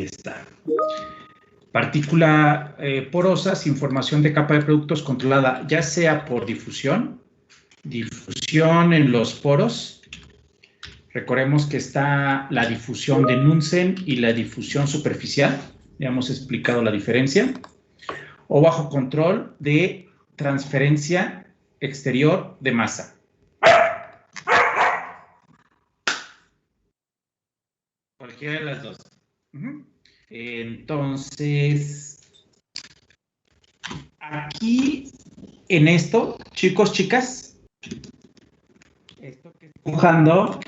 está. Partícula porosa sin formación de capa de productos controlada, ya sea por difusión en los poros. Recordemos que está la difusión de Bunsen y la difusión superficial. Ya hemos explicado la diferencia. O bajo control de transferencia exterior de masa. Cualquiera de las dos. Entonces, aquí en esto, chicos, chicas, esto que estoy dibujando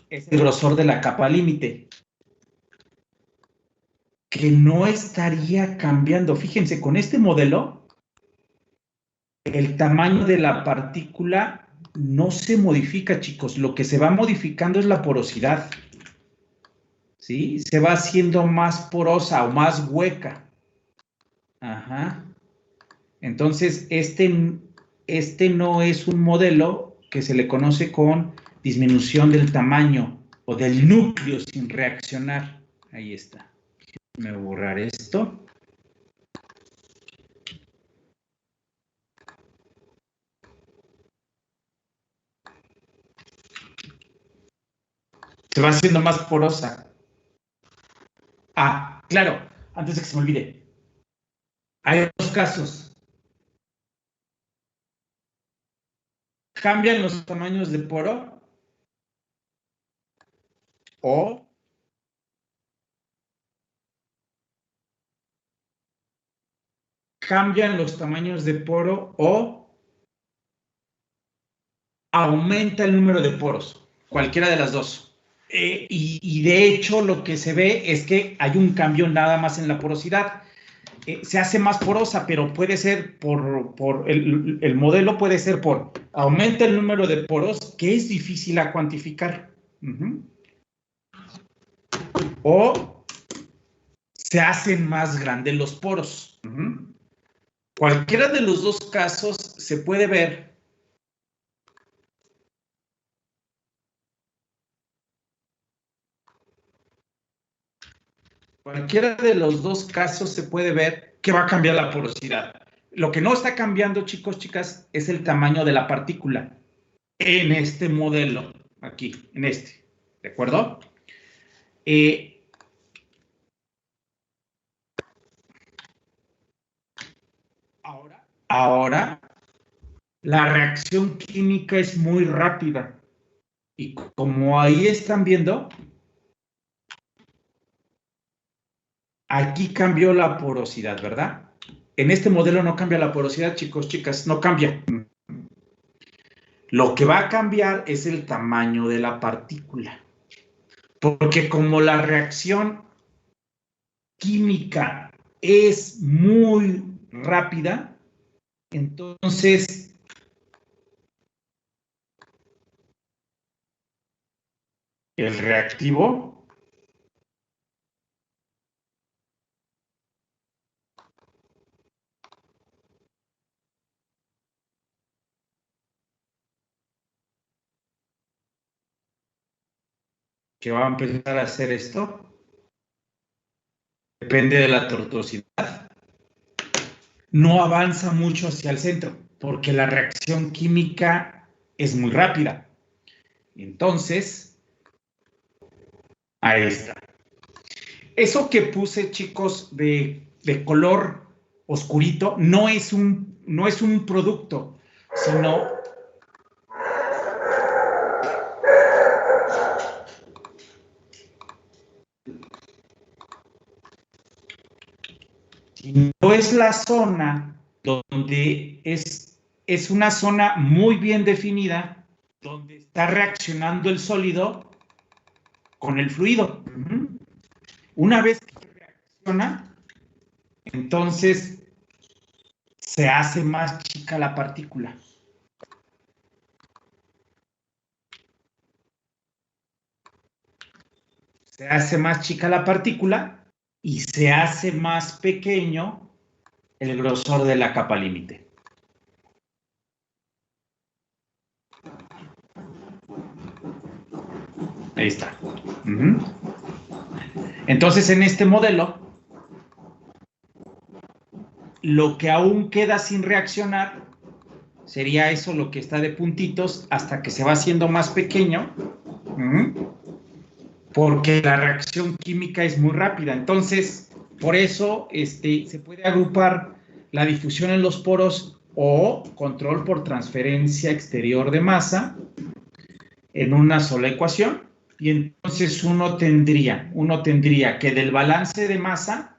es el grosor de la capa límite, que no estaría cambiando. Fíjense, con este modelo, el tamaño de la partícula no se modifica, chicos. Lo que se va modificando es la porosidad. ¿Sí? Se va haciendo más porosa o más hueca. Ajá. Entonces, este no es un modelo que se le conoce con disminución del tamaño o del núcleo sin reaccionar. Ahí está. Déjenme borrar esto. Se va haciendo más porosa. Ah, claro, antes de que se me olvide. Hay dos casos. Cambian los tamaños de poro o cambian los tamaños de poro o aumenta el número de poros. Cualquiera de las dos. Y de hecho lo que se ve es que hay un cambio nada más en la porosidad. Se hace más porosa, pero puede ser por el modelo puede ser por aumenta el número de poros, que es difícil a cuantificar. O se hacen más grandes los poros. Cualquiera de los dos casos se puede ver. Cualquiera de los dos casos se puede ver que va a cambiar la porosidad. Lo que no está cambiando, chicos, chicas, es el tamaño de la partícula en este modelo, aquí, en este, ¿de acuerdo? Ahora, la reacción química es muy rápida. Y como ahí están viendo, aquí cambió la porosidad, ¿verdad? En este modelo no cambia la porosidad, chicos, chicas, no cambia. Lo que va a cambiar es el tamaño de la partícula. Porque como la reacción química es muy rápida, entonces el reactivo que va a empezar a hacer esto depende de la tortuosidad. No avanza mucho hacia el centro porque la reacción química es muy rápida. Entonces, ahí está. Eso que puse, chicos, de color oscurito, no es un producto, sino no es la zona donde es una zona muy bien definida, donde está reaccionando el sólido con el fluido. Una vez que reacciona, entonces se hace más chica la partícula. Se hace más chica la partícula y se hace más pequeño el grosor de la capa límite. Ahí está. Entonces, en este modelo, lo que aún queda sin reaccionar sería eso, lo que está de puntitos, hasta que se va haciendo más pequeño, porque la reacción química es muy rápida. Entonces, por eso se puede agrupar la difusión en los poros o control por transferencia exterior de masa en una sola ecuación. Y entonces uno tendría que del balance de masa,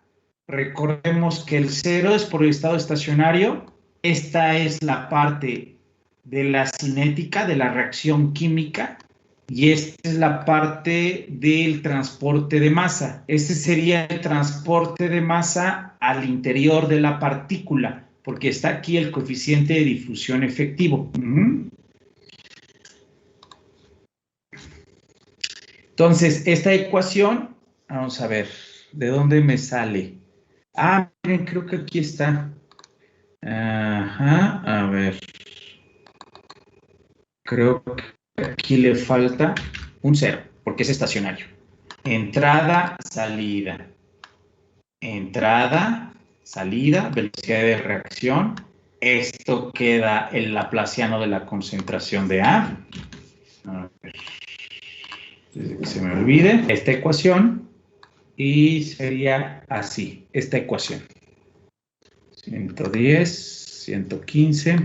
recordemos que el 0 es por el estado estacionario. Esta es la parte de la cinética, de la reacción química, y esta es la parte del transporte de masa. Este sería el transporte de masa al interior de la partícula, porque está aquí el coeficiente de difusión efectivo. Entonces, esta ecuación, vamos a ver, ¿de dónde me sale? Ah, miren, creo que aquí está. Ajá, a ver. Creo que aquí le falta un 0, porque es estacionario. Entrada, salida. Entrada, salida, velocidad de reacción. Esto queda el laplaciano de la concentración de A. A ver, desde que se me olvide esta ecuación. Y sería así, esta ecuación. 110, 115.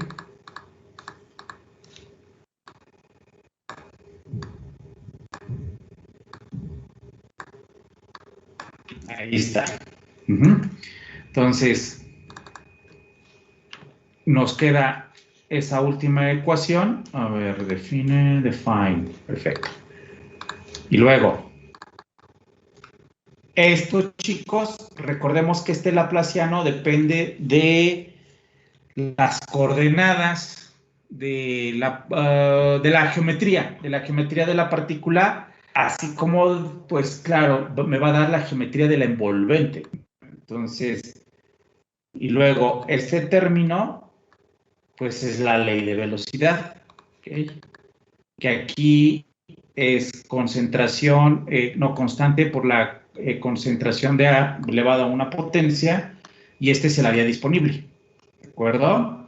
Ahí está. Entonces, nos queda esa última ecuación. A ver, define. Perfecto. Y luego, esto, chicos, recordemos que este laplaciano depende de las coordenadas de la geometría, de la partícula, así como, pues claro, me va a dar la geometría de la envolvente. Entonces, y luego este término, pues es la ley de velocidad, ¿okay? Que aquí es concentración no constante por la concentración de A elevado a una potencia, y este es el área disponible, ¿de acuerdo?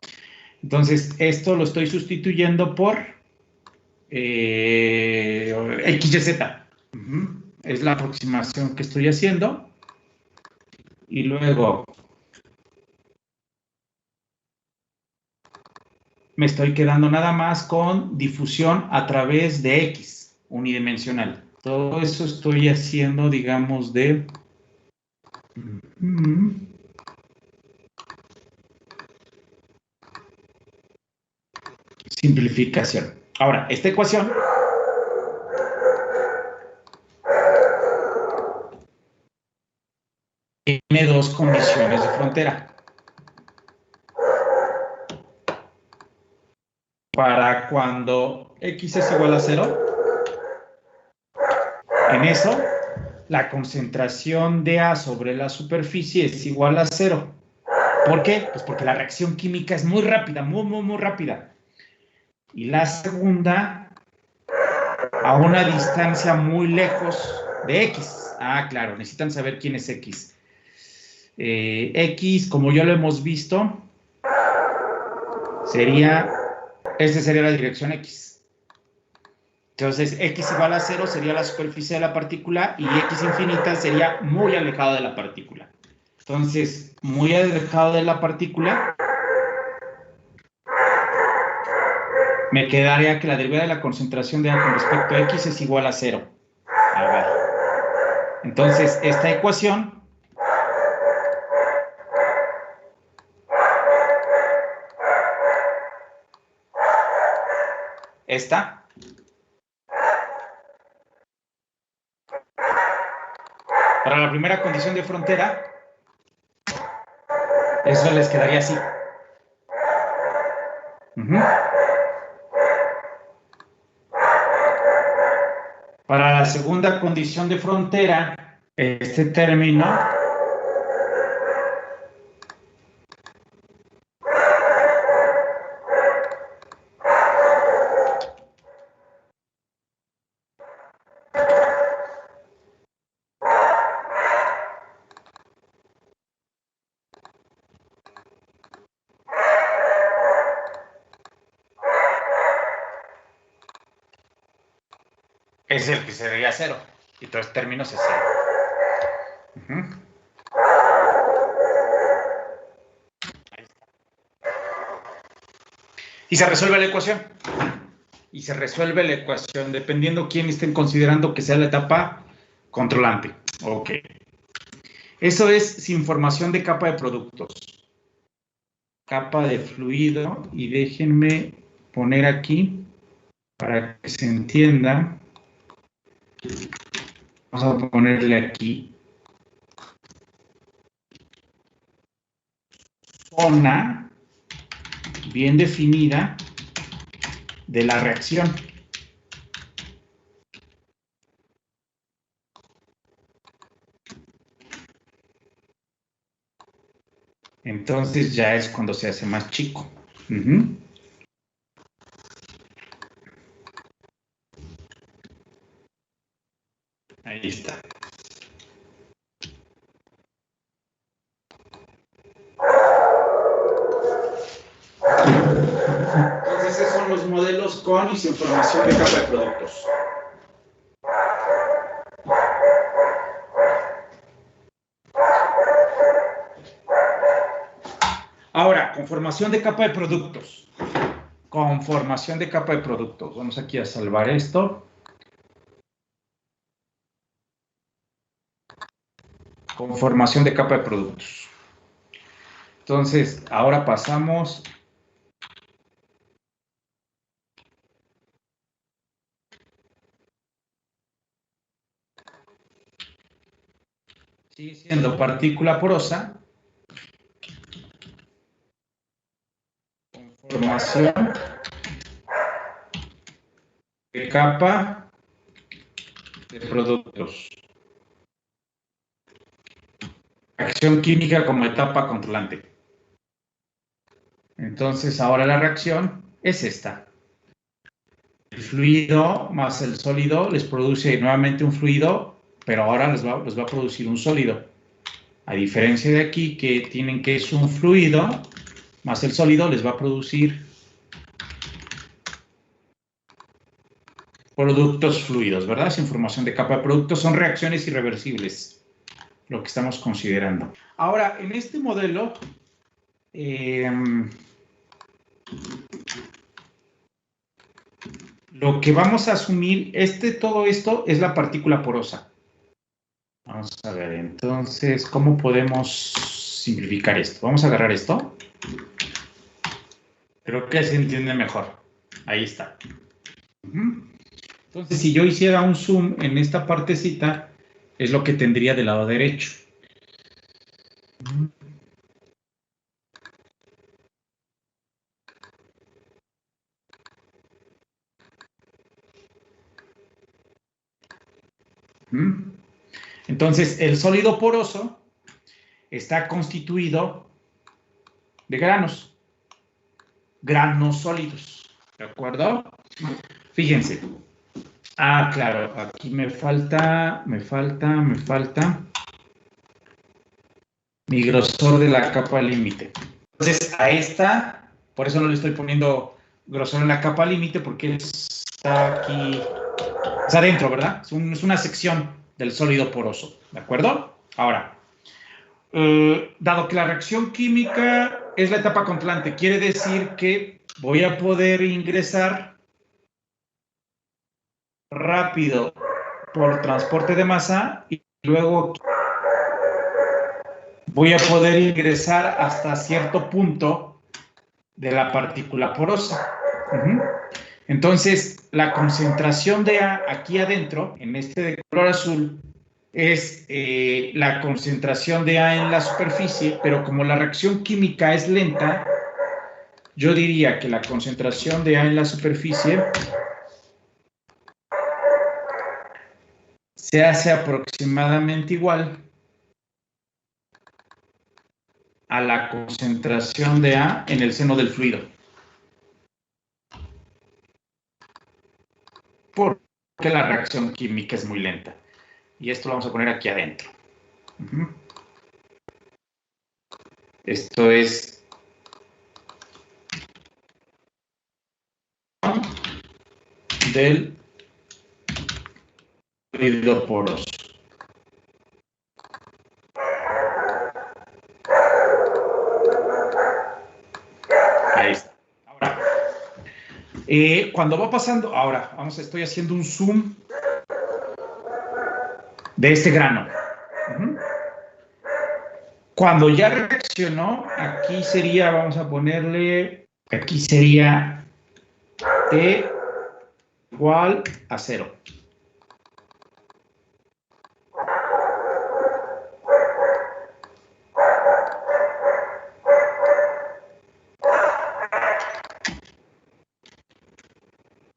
Entonces, esto lo estoy sustituyendo por XYZ. Es la aproximación que estoy haciendo. Y luego me estoy quedando nada más con difusión a través de X, unidimensional. Todo eso estoy haciendo, digamos, de... simplificación. Ahora, esta ecuación tiene dos condiciones de frontera. Para cuando X es igual a 0, en eso, la concentración de A sobre la superficie es igual a 0. ¿Por qué? Pues porque la reacción química es muy rápida, muy rápida. Y la segunda, a una distancia muy lejos de X. Ah, claro, necesitan saber quién es X. X, como ya lo hemos visto, esta sería la dirección X. Entonces, X igual a 0 sería la superficie de la partícula y X infinita sería muy alejado de la partícula. Entonces, muy alejado de la partícula, me quedaría que la derivada de la concentración de A con respecto a X es igual a 0. A ver. Entonces, esta ecuación esta para la primera condición de frontera, eso les quedaría así. Para la segunda condición de frontera, este término sería 0. Y todos los términos es 0. Ahí está. Y se resuelve la ecuación. Y se resuelve la ecuación dependiendo quién estén considerando que sea la etapa controlante. Ok. Eso es sin formación de capa de productos. Capa de fluido. Y déjenme poner aquí para que se entienda. Vamos a ponerle aquí zona bien definida de la reacción. Entonces ya es cuando se hace más chico. Ahí está. Entonces esos son los modelos con y sin formación de capa de productos. Ahora, conformación de capa de productos. Conformación de capa de productos. Vamos aquí a salvar esto. Conformación de capa de productos. Entonces, ahora pasamos sigue siendo partícula porosa. Conformación de capa de productos. Reacción química como etapa controlante. Entonces, ahora la reacción es esta. El fluido más el sólido les produce nuevamente un fluido, pero ahora les va a producir un sólido. A diferencia de aquí, que tienen que es un fluido, más el sólido les va a producir productos fluidos, ¿verdad? Sin formación de capa de productos, son reacciones irreversibles, lo que estamos considerando. Ahora, en este modelo, lo que vamos a asumir, todo esto es la partícula porosa. Vamos a ver, entonces, ¿cómo podemos simplificar esto? Vamos a agarrar esto. Creo que se entiende mejor. Ahí está. Entonces, si yo hiciera un zoom en esta partecita, es lo que tendría del lado derecho. Entonces, el sólido poroso está constituido de granos sólidos, ¿de acuerdo? Fíjense. Ah, claro, aquí me falta mi grosor de la capa límite. Entonces, a esta, por eso no le estoy poniendo grosor en la capa límite, porque está aquí, es adentro, ¿verdad? Es una sección del sólido poroso, ¿de acuerdo? Ahora, dado que la reacción química es la etapa controlante, quiere decir que voy a poder ingresar rápido por transporte de masa y luego voy a poder ingresar hasta cierto punto de la partícula porosa. Entonces, la concentración de A aquí adentro, en este de color azul, es la concentración de A en la superficie, pero como la reacción química es lenta, yo diría que la concentración de A en la superficie se hace aproximadamente igual a la concentración de A en el seno del fluido. Porque la reacción química es muy lenta. Y esto lo vamos a poner aquí adentro. Esto es del sólido poroso. Ahí está. Ahora, cuando va pasando, ahora, estoy haciendo un zoom de este grano. Cuando ya reaccionó, aquí sería, vamos a ponerle, aquí sería T igual a 0.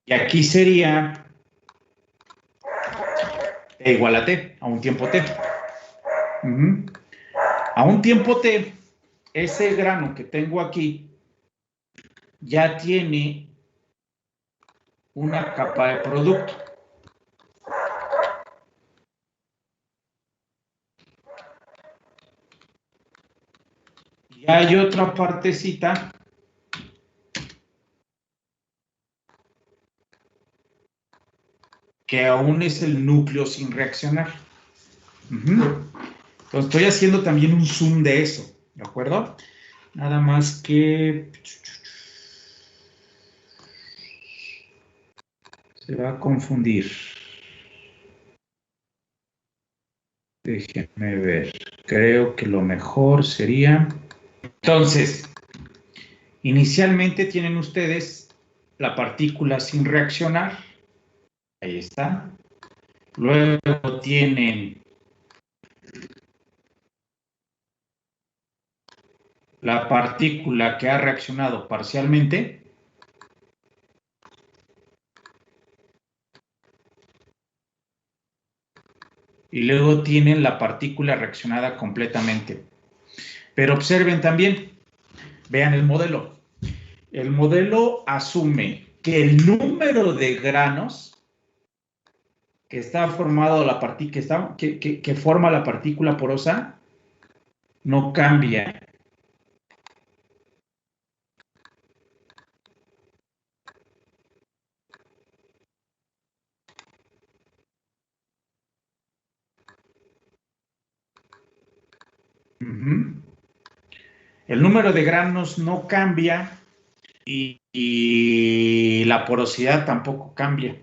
Y aquí sería T igual a T, a un tiempo T. A un tiempo T, ese grano que tengo aquí ya tiene una capa de producto. Y hay otra partecita que aún es el núcleo sin reaccionar. Entonces estoy haciendo también un zoom de eso, ¿de acuerdo? Nada más que se va a confundir. Déjenme ver. Creo que lo mejor sería... Entonces, inicialmente tienen ustedes la partícula sin reaccionar. Ahí está. Luego tienen la partícula que ha reaccionado parcialmente. Y luego tienen la partícula reaccionada completamente. Pero observen también, vean el modelo. El modelo asume que el número de granos que está formado la partícula, que forma la partícula porosa no cambia. El número de granos no cambia y la porosidad tampoco cambia.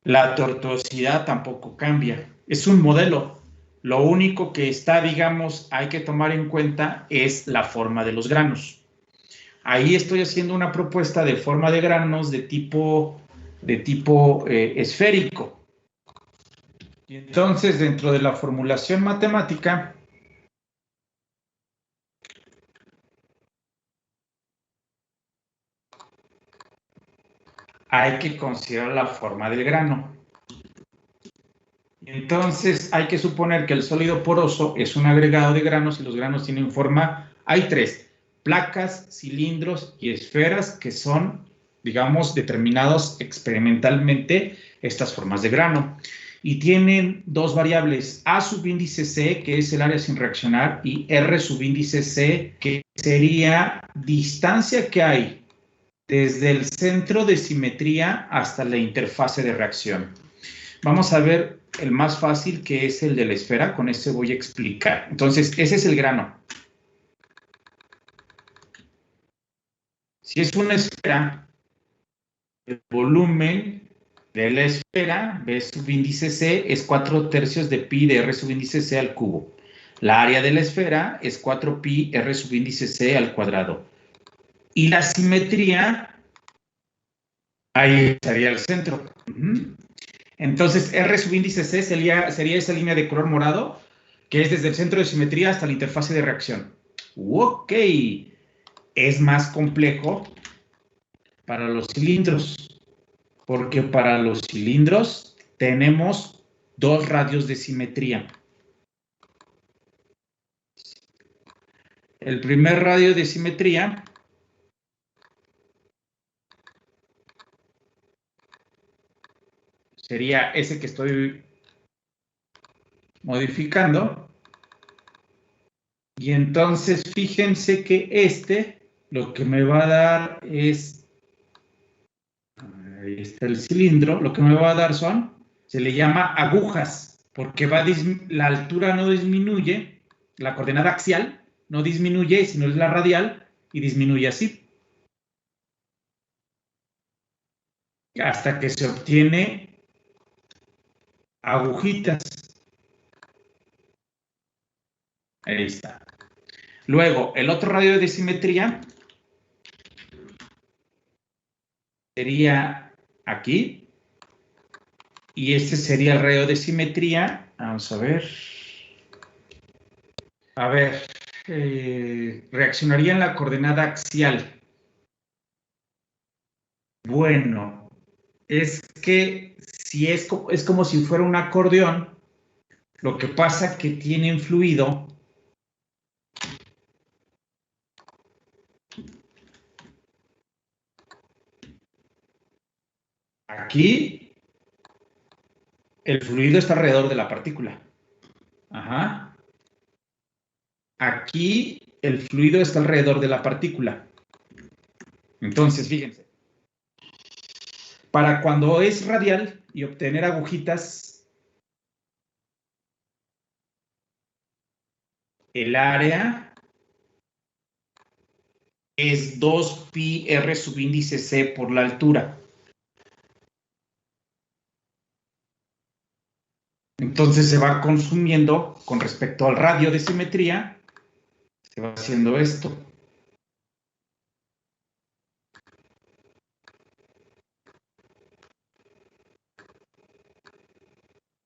La tortuosidad tampoco cambia. Es un modelo. Lo único que está, digamos, hay que tomar en cuenta es la forma de los granos. Ahí estoy haciendo una propuesta de forma de granos de tipo esférico. Y entonces, dentro de la formulación matemática, hay que considerar la forma del grano. Entonces, hay que suponer que el sólido poroso es un agregado de granos y los granos tienen forma, hay 3, placas, cilindros y esferas que son, digamos, determinados experimentalmente estas formas de grano. Y tienen 2 variables, A subíndice C, que es el área sin reaccionar, y R subíndice C, que sería distancia que hay desde el centro de simetría hasta la interfase de reacción. Vamos a ver el más fácil, que es el de la esfera. Con ese voy a explicar. Entonces, ese es el grano. Si es una esfera, el volumen de la esfera, B subíndice C, es 4/3 de pi de R subíndice C al cubo. La área de la esfera es 4 pi R subíndice C al cuadrado. Y la simetría, ahí estaría el centro. Entonces, R subíndice C sería esa línea de color morado, que es desde el centro de simetría hasta la interfase de reacción. Ok, es más complejo para los cilindros, porque para los cilindros tenemos 2 radios de simetría. El primer radio de simetría sería ese que estoy modificando. Y entonces fíjense que lo que me va a dar es, a Ahí está el cilindro. Lo que me va a dar se le llama agujas, porque la altura no disminuye, la coordenada axial no disminuye, sino es la radial, y disminuye así. Hasta que se obtiene agujitas. Ahí está. Luego, el otro radio de simetría sería aquí. Y este sería el radio de simetría. Vamos a ver. A ver. Reaccionaría en la coordenada axial. Bueno, es que si es como si fuera un acordeón, lo que pasa es que tienen fluido aquí, el fluido está alrededor de la partícula. Ajá. Aquí el fluido está alrededor de la partícula. Entonces, fíjense. Para cuando es radial y obtener agujitas, el área es 2pi r subíndice c por la altura. Entonces se va consumiendo con respecto al radio de simetría, se va haciendo esto.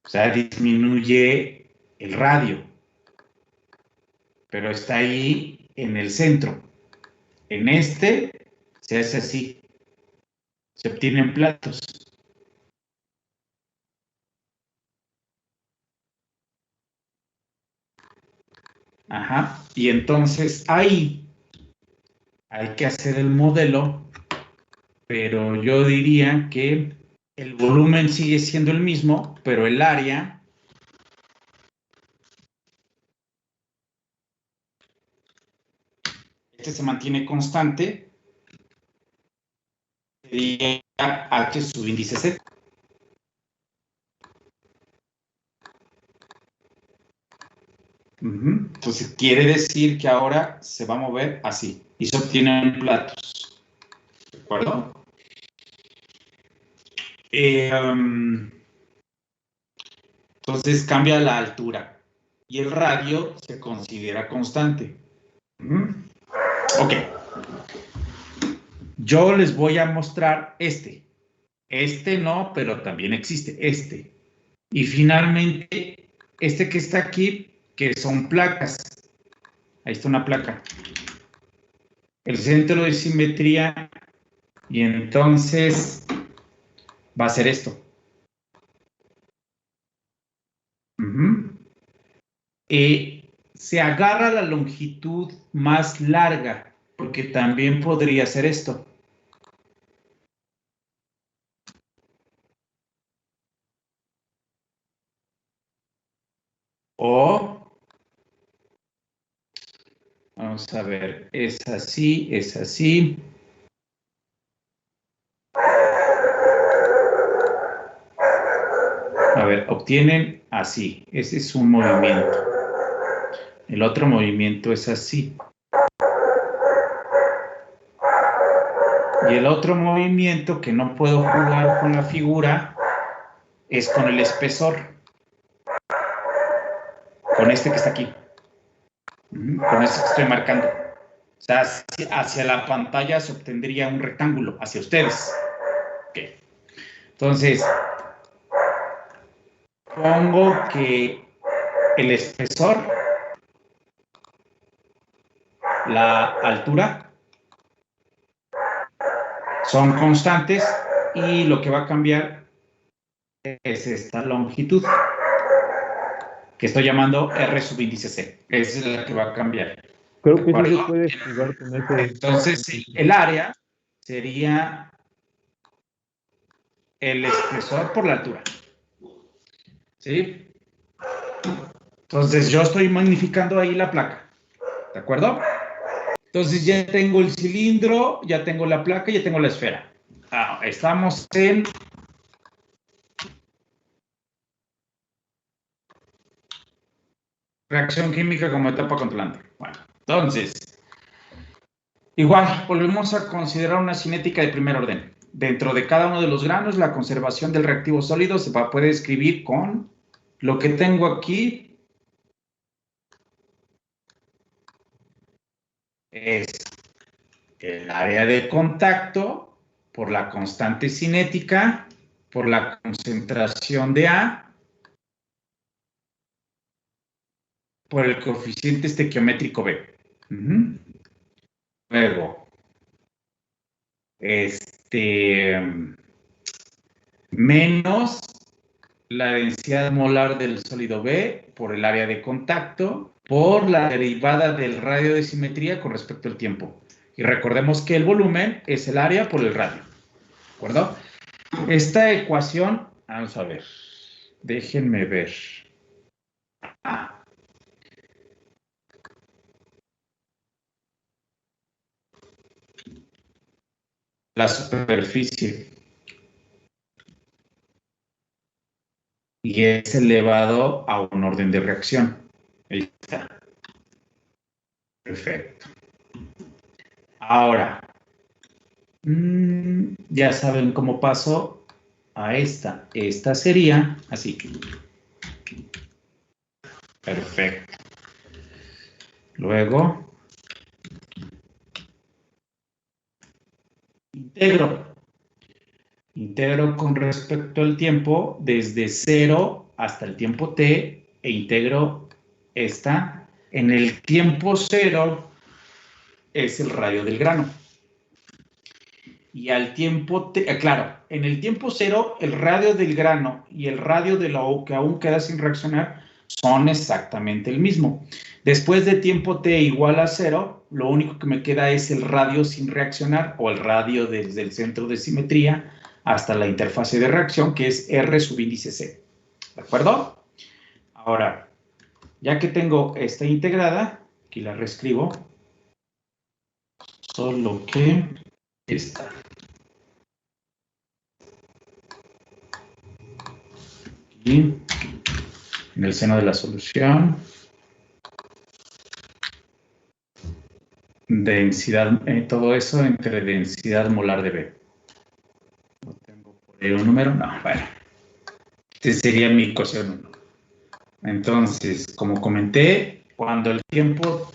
O sea, disminuye el radio, pero está ahí en el centro. En este se hace así, se obtienen platos. Ajá, y entonces ahí hay que hacer el modelo, pero yo diría que el volumen sigue siendo el mismo, pero el área se mantiene constante, sería h subíndice c. Entonces quiere decir que ahora se va a mover así y se obtienen platos. ¿De acuerdo? Entonces cambia la altura y el radio se considera constante. Ok. Yo les voy a mostrar este. Este no, pero también existe este. Y finalmente, este que está aquí, que son placas. Ahí está una placa. El centro de simetría, y entonces va a ser esto. Se agarra la longitud más larga, porque también podría ser esto. O, vamos a ver, es así, es así. A ver, obtienen así. Ese es un movimiento. El otro movimiento es así. Y el otro movimiento que no puedo jugar con la figura es con el espesor. Con este que está aquí. Con este que estoy marcando. O sea, hacia la pantalla se obtendría un rectángulo, hacia ustedes. Okay. Entonces, pongo que el espesor, la altura, son constantes y lo que va a cambiar es esta longitud, que estoy llamando R subíndice C. Esa es la que va a cambiar. Creo que sí se puede jugar con ese. Entonces, el área sería el espesor por la altura. ¿Sí? Entonces, yo estoy magnificando ahí la placa. ¿De acuerdo? Entonces, ya tengo el cilindro, ya tengo la placa, ya tengo la esfera. Estamos en reacción química como etapa controlante. Bueno, entonces, igual, volvemos a considerar una cinética de primer orden. Dentro de cada uno de los granos, la conservación del reactivo sólido se puede escribir con lo que tengo aquí. Es el área de contacto por la constante cinética, por la concentración de A, por el coeficiente estequiométrico B. Luego, menos la densidad molar del sólido B por el área de contacto, por la derivada del radio de simetría con respecto al tiempo. Y recordemos que el volumen es el área por el radio. ¿De acuerdo? Esta ecuación, vamos a ver, déjenme ver. La superficie. Y es elevado a un orden de reacción. Ahí está. Perfecto. Ahora, ya saben cómo paso a esta. Esta sería así. Perfecto. Luego, integro con respecto al tiempo desde 0 hasta el tiempo t e integro esta. En el tiempo 0 es el radio del grano. Y al tiempo t, claro, en el tiempo 0 el radio del grano y el radio de lo que aún queda sin reaccionar son exactamente el mismo. Después de tiempo t igual a 0, lo único que me queda es el radio sin reaccionar o el radio desde el centro de simetría hasta la interfase de reacción, que es R subíndice C. ¿De acuerdo? Ahora, ya que tengo esta integrada, aquí la reescribo, solo que esta. Aquí, en el seno de la solución, densidad, todo eso entre densidad molar de B. ¿No tengo por ahí un número? No, bueno. Este sería mi ecuación 1. Entonces, como comenté, cuando el tiempo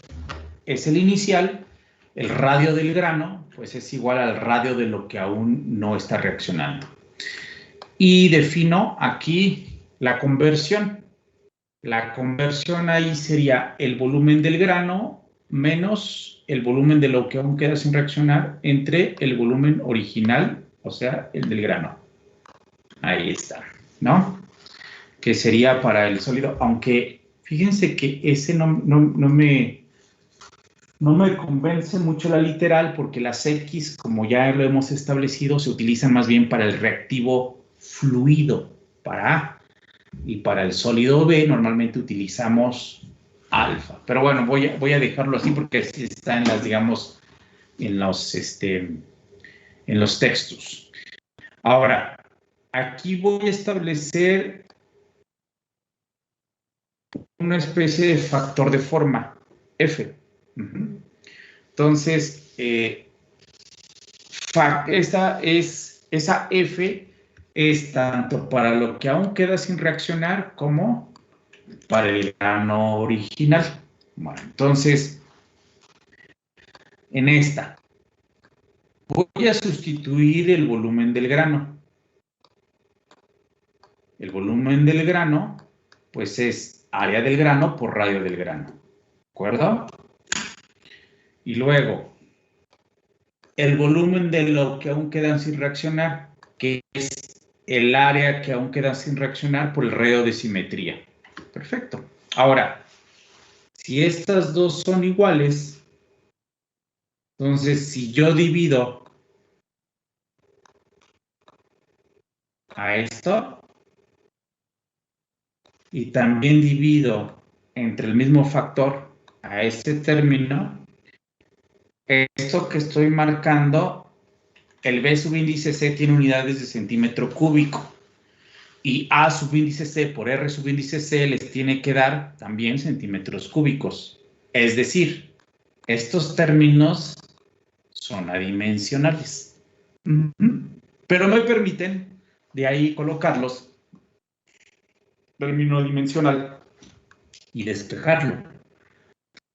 es el inicial, el radio del grano, pues es igual al radio de lo que aún no está reaccionando. Y defino aquí la conversión. La conversión ahí sería el volumen del grano menos el volumen de lo que aún queda sin reaccionar entre el volumen original, o sea, el del grano. Ahí está, ¿no? Que sería para el sólido, aunque fíjense que ese no me convence mucho la literal, porque las X, como ya lo hemos establecido, se utilizan más bien para el reactivo fluido, para A. Y para el sólido B normalmente utilizamos alfa. Pero bueno, voy a dejarlo así porque así está en las, digamos, en los textos. Ahora, aquí voy a establecer una especie de factor de forma, F. Entonces, esa F es tanto para lo que aún queda sin reaccionar como para el grano original. Bueno, entonces, en esta, voy a sustituir el volumen del grano. El volumen del grano, pues es área del grano por radio del grano. ¿De acuerdo? Y luego, el volumen de lo que aún quedan sin reaccionar, que es el área que aún queda sin reaccionar por el radio de simetría. Perfecto. Ahora, si estas dos son iguales, entonces si yo divido a esto y también divido entre el mismo factor a este término, esto que estoy marcando el B subíndice C tiene unidades de centímetro cúbico. Y A subíndice C por R subíndice C les tiene que dar también centímetros cúbicos. Es decir, estos términos son adimensionales. Pero me permiten de ahí colocarlos, término adimensional, y despejarlo.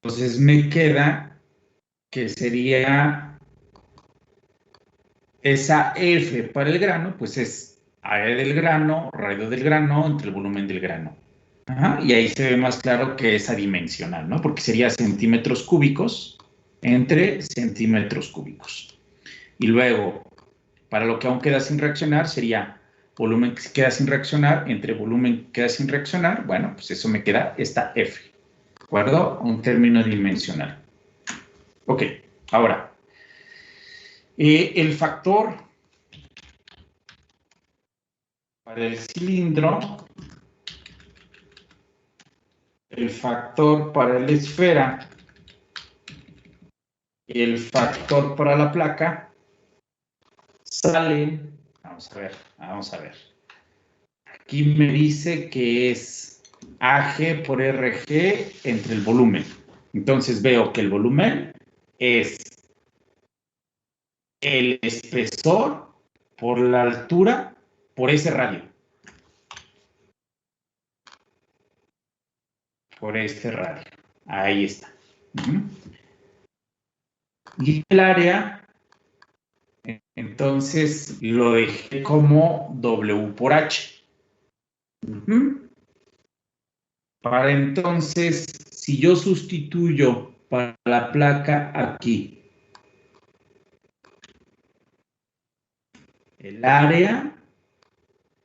Entonces me queda que sería esa F para el grano, pues es área del grano, radio del grano, entre el volumen del grano. Ajá, y ahí se ve más claro que es adimensional, ¿no? Porque sería centímetros cúbicos entre centímetros cúbicos. Y luego, para lo que aún queda sin reaccionar, sería volumen que queda sin reaccionar entre volumen que queda sin reaccionar. Bueno, pues eso me queda esta F, ¿de acuerdo? Un término dimensional. Ok, ahora, el factor para el cilindro, el factor para la esfera y el factor para la placa salen, vamos a ver. Aquí me dice que es AG por RG entre el volumen. Entonces veo que el volumen es el espesor por la altura por ese radio. Por este radio. Ahí está. Y el área, entonces lo dejé como W por H. Para entonces, si yo sustituyo para la placa aquí, el área,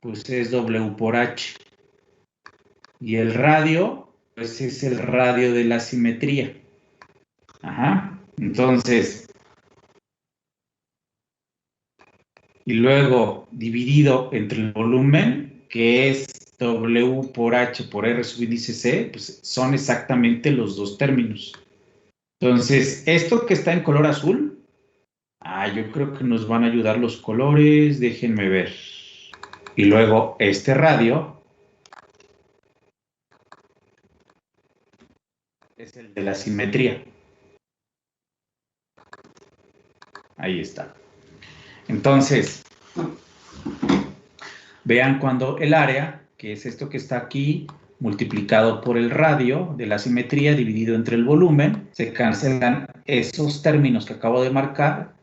pues es W por H. Y el radio, pues es el radio de la simetría. Ajá. Entonces, y luego dividido entre el volumen, que es W por H por R subíndice C, pues son exactamente los dos términos. Entonces, esto que está en color azul, yo creo que nos van a ayudar los colores, déjenme ver. Y luego este radio es el de la simetría. Ahí está. Entonces, vean cuando el área, que es esto que está aquí, multiplicado por el radio de la simetría dividido entre el volumen, se cancelan esos términos que acabo de marcar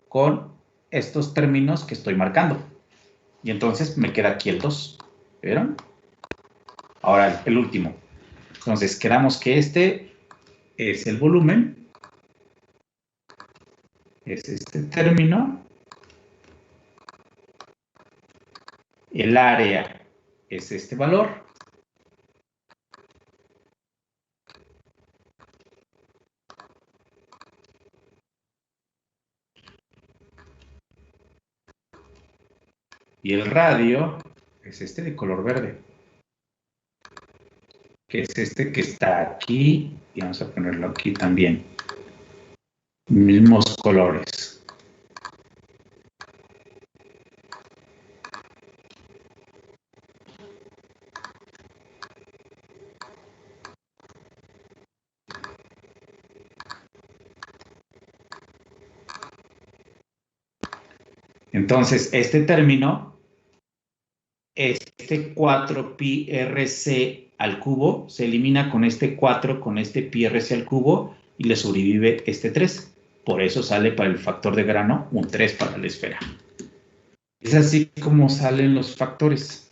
con estos términos que estoy marcando. Y entonces me queda aquí el 2. ¿Vieron? Ahora el último. Entonces quedamos que este es el volumen. Es este término. El área es este valor. Y el radio es este de color verde, que es este que está aquí, y vamos a ponerlo aquí también. Mismos colores. Entonces, este término, este 4pi RC al cubo, se elimina con este 4, con este pi RC al cubo, y le sobrevive este 3. Por eso sale para el factor de grano un 3 para la esfera. Es así como salen los factores.